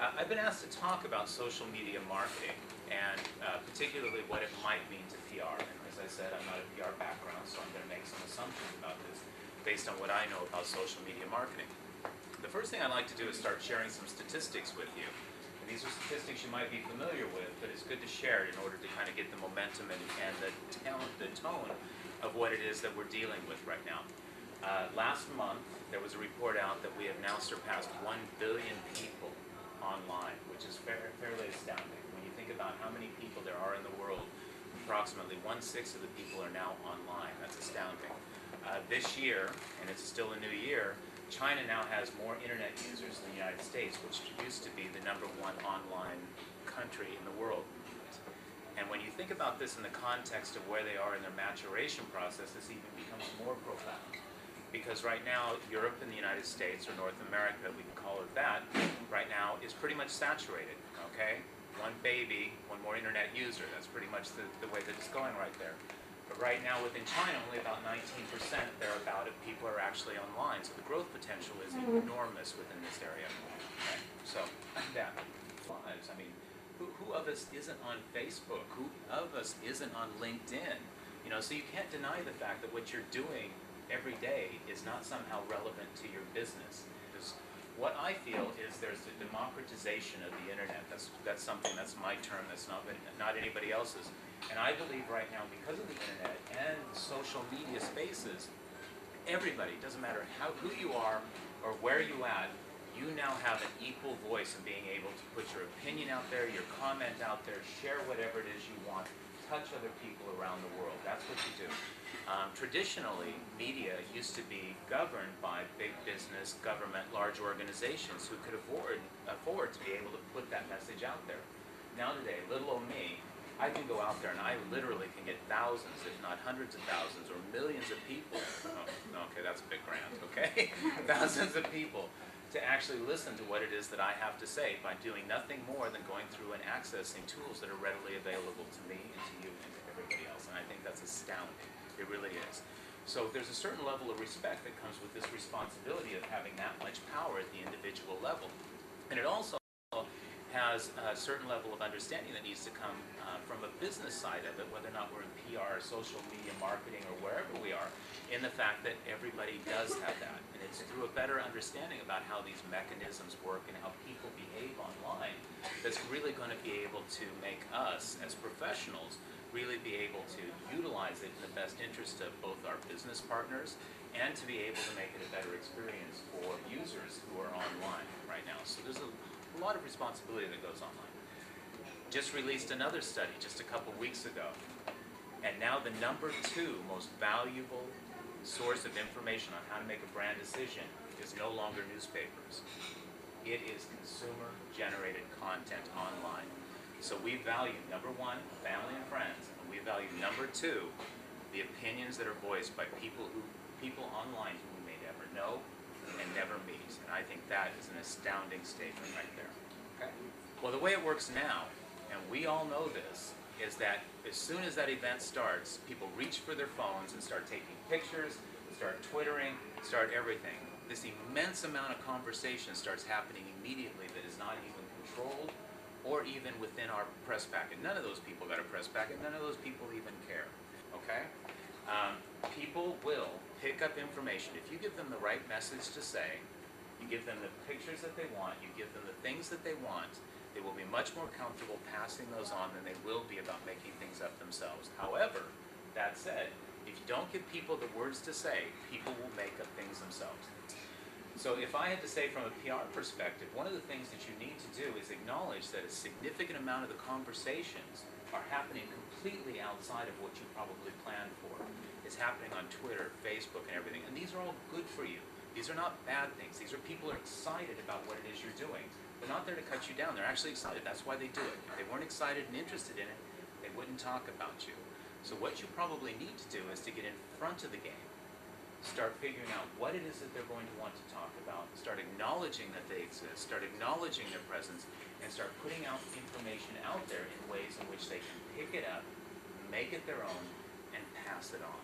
I've been asked to talk about social media marketing and particularly what it might mean to PR. And as I said, I'm not a PR background, so I'm going to make some assumptions about this based on what I know about social media marketing. The first thing I'd like to do is start sharing some statistics with you. And these are statistics you might be familiar with, but it's good to share it in order to kind of get the momentum and the tone of what it is that we're dealing with right now. Last month, there was a report out that we have now surpassed 1 billion people online, which is fairly astounding. When you think about how many people there are in the world, approximately 1/6 of the people are now online. That's astounding. This year, and it's still a new year, China now has more internet users than the United States, which used to be the #1 online country in the world. And when you think about this in the context of where they are in their maturation process, this even becomes more profound. Because right now, Europe and the United States, or North America, we can call it that, right now is pretty much saturated, okay? One baby, one more internet user. That's pretty much the way that it's going right there. But right now within China, only about 19% thereabout of people are actually online. So the growth potential is enormous within this area. Okay? So that lives. I mean, who of us isn't on Facebook? Who of us isn't on LinkedIn? You know, so you can't deny the fact that what you're doing every day is not somehow relevant to your business. Because what I feel is there's a democratization of the internet. That's something, that's my term, that's not anybody else's. And I believe right now, because of the internet and social media spaces, everybody, doesn't matter who you are or where you at, you now have an equal voice in being able to put your opinion out there, your comment out there, share whatever it is you want, touch other people around the world. That's what you do. Traditionally, media used to be governed by big business, government, large organizations who could afford to be able to put that message out there. Now today, little old me, I can go out there and I literally can get thousands, if not hundreds of thousands, or millions of people. Oh, okay, that's a bit grand, okay? Thousands of people to actually listen to what it is that I have to say by doing nothing more than going through and accessing tools that are readily available to me and to you and to everybody else. And I think that's astounding. It really is. So there's a certain level of respect that comes with this responsibility of having that much power at the individual level. And it also has a certain level of understanding that needs to come from a business side of it, whether or not we're in PR, social media marketing, or wherever we are, in the fact that everybody does have that. And it's through a better understanding about how these mechanisms work and how people behave online that's really going to be able to make us, as professionals, really be able to utilize it in the best interest of both our business partners and to be able to make it a better experience for users who are online right now. So there's a lot of responsibility that goes online. Just released another study just a couple weeks ago, and now the #2 most valuable source of information on how to make a brand decision is no longer newspapers. It is consumer-generated content online. So we value #1, family and friends, and we value #2, the opinions that are voiced by people online who we may never know and never meet. And I think that is an astounding statement right there. Okay? Well, the way it works now, and we all know this, is that as soon as that event starts, people reach for their phones and start taking pictures, start twittering, start everything. This immense amount of conversation starts happening immediately that is not even controlled or even within our press packet. None of those people got a press packet. None of those people even care. Okay? People will pick up information. If you give them the right message to say, you give them the pictures that they want, you give them the things that they want, they will be much more comfortable passing those on than they will be about making things up themselves. However, that said, if you don't give people the words to say, people will make up things themselves. So if I had to say from a PR perspective, one of the things that you need to do is acknowledge that a significant amount of the conversations are happening completely outside of what you probably planned for. It's happening on Twitter, Facebook, and everything. And these are all good for you. These are not bad things. These are people who are excited about what it is you're doing. They're not there to cut you down. They're actually excited. That's why they do it. If they weren't excited and interested in it, they wouldn't talk about you. So what you probably need to do is to get in front of the game. Start figuring out what it is that they're going to want to talk about. Start acknowledging that they exist. Start acknowledging their presence. And start putting out information out there in ways in which they can pick it up, make it their own, and pass it on.